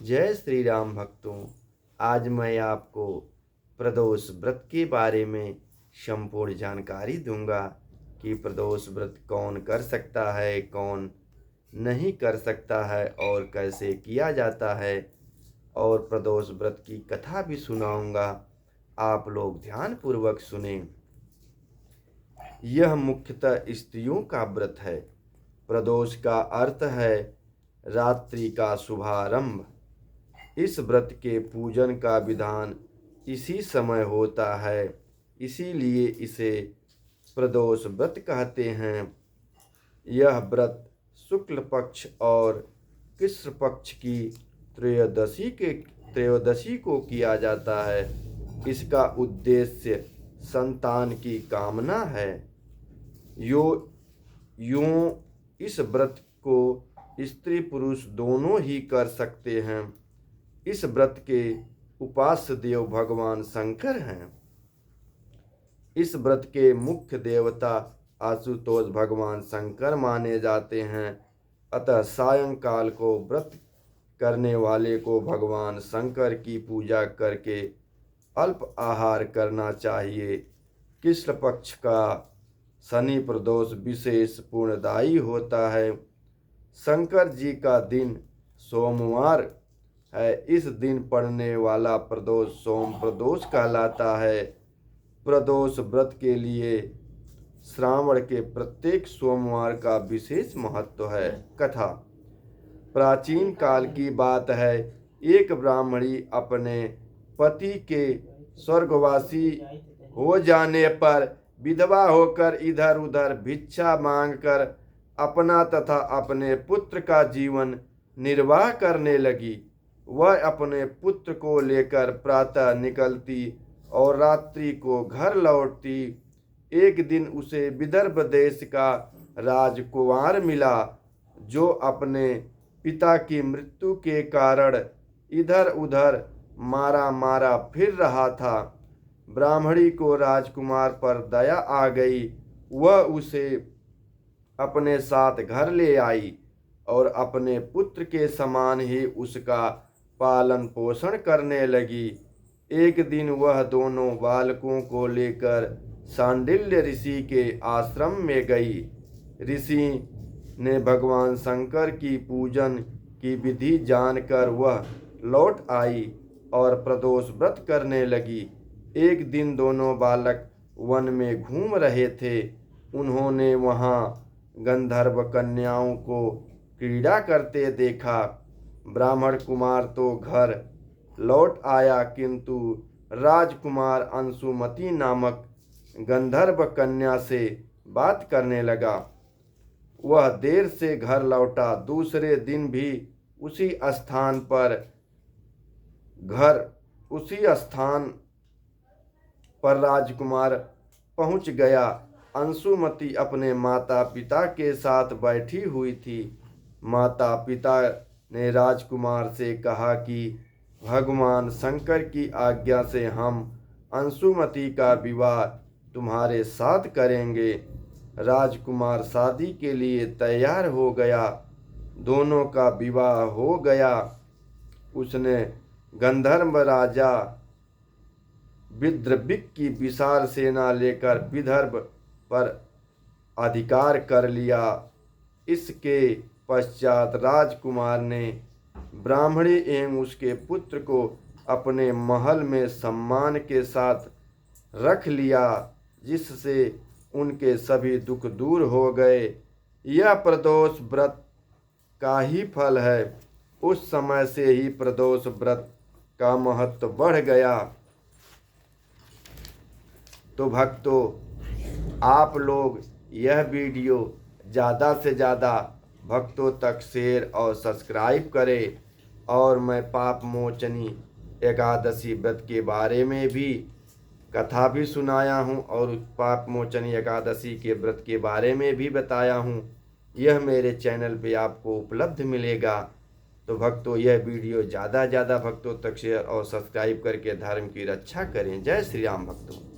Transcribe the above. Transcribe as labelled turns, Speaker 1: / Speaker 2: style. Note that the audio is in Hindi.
Speaker 1: जय श्री राम भक्तों। आज मैं आपको प्रदोष व्रत के बारे में संपूर्ण जानकारी दूंगा कि प्रदोष व्रत कौन कर सकता है, कौन नहीं कर सकता है और कैसे किया जाता है। और प्रदोष व्रत की कथा भी सुनाऊंगा, आप लोग ध्यानपूर्वक सुने। यह मुख्यतः स्त्रियों का व्रत है। प्रदोष का अर्थ है रात्रि का शुभारंभ। इस व्रत के पूजन का विधान इसी समय होता है, इसीलिए इसे प्रदोष व्रत कहते हैं। यह व्रत शुक्ल पक्ष और कृष्ण पक्ष की त्रयोदशी को किया जाता है। इसका उद्देश्य संतान की कामना है। यूं इस व्रत को स्त्री पुरुष दोनों ही कर सकते हैं। इस व्रत के उपास्य देव भगवान शंकर हैं। इस व्रत के मुख्य देवता आशुतोष भगवान शंकर माने जाते हैं। अतः सायंकाल को व्रत करने वाले को भगवान शंकर की पूजा करके अल्प आहार करना चाहिए। कृष्ण पक्ष का शनि प्रदोष विशेष पुण्यदायी होता है। शंकर जी का दिन सोमवार है। इस दिन पड़ने वाला प्रदोष सोम प्रदोष कहलाता है। प्रदोष व्रत के लिए श्रावण के प्रत्येक सोमवार का विशेष महत्व है। कथा प्राचीन काल की बात है। एक ब्राह्मणी अपने पति के स्वर्गवासी हो जाने पर विधवा होकर इधर उधर भिक्षा मांगकर अपना तथा अपने पुत्र का जीवन निर्वाह करने लगी। वह अपने पुत्र को लेकर प्रातः निकलती और रात्रि को घर लौटती। एक दिन उसे विदर्भ देश का राजकुमार मिला, जो अपने पिता की मृत्यु के कारण इधर उधर मारा फिर रहा था। ब्राह्मणी को राजकुमार पर दया आ गई। वह उसे अपने साथ घर ले आई और अपने पुत्र के समान ही उसका पालन पोषण करने लगी। एक दिन वह दोनों बालकों को लेकर सांडिल्य ऋषि के आश्रम में गई। ऋषि ने भगवान शंकर की पूजन की विधि जानकर वह लौट आई और प्रदोष व्रत करने लगी। एक दिन दोनों बालक वन में घूम रहे थे। उन्होंने वहां गंधर्व कन्याओं को क्रीड़ा करते देखा। ब्राह्मण कुमार तो घर लौट आया, किंतु राजकुमार अंशुमति नामक गंधर्व कन्या से बात करने लगा। वह देर से घर लौटा। दूसरे दिन भी उसी स्थान पर राजकुमार पहुंच गया। अंशुमति अपने माता पिता के साथ बैठी हुई थी। माता पिता ने राजकुमार से कहा कि भगवान शंकर की आज्ञा से हम अंशुमति का विवाह तुम्हारे साथ करेंगे। राजकुमार शादी के लिए तैयार हो गया। दोनों का विवाह हो गया। उसने गंधर्व राजा विद्रविक की विशाल सेना लेकर विदर्भ पर अधिकार कर लिया। इसके पश्चात राजकुमार ने ब्राह्मणी एवं उसके पुत्र को अपने महल में सम्मान के साथ रख लिया, जिससे उनके सभी दुख दूर हो गए। यह प्रदोष व्रत का ही फल है। उस समय से ही प्रदोष व्रत का महत्व बढ़ गया। तो भक्तों, आप लोग यह वीडियो ज़्यादा से ज़्यादा भक्तों तक शेयर और सब्सक्राइब करें। और मैं पाप मोचनी एकादशी व्रत के बारे में भी कथा भी सुनाया हूँ और पाप मोचनी एकादशी के व्रत के बारे में भी बताया हूँ। यह मेरे चैनल पे आपको उपलब्ध मिलेगा। तो भक्तों, यह वीडियो ज़्यादा भक्तों तक शेयर और सब्सक्राइब करके धर्म की रक्षा करें। जय श्री राम भक्तों।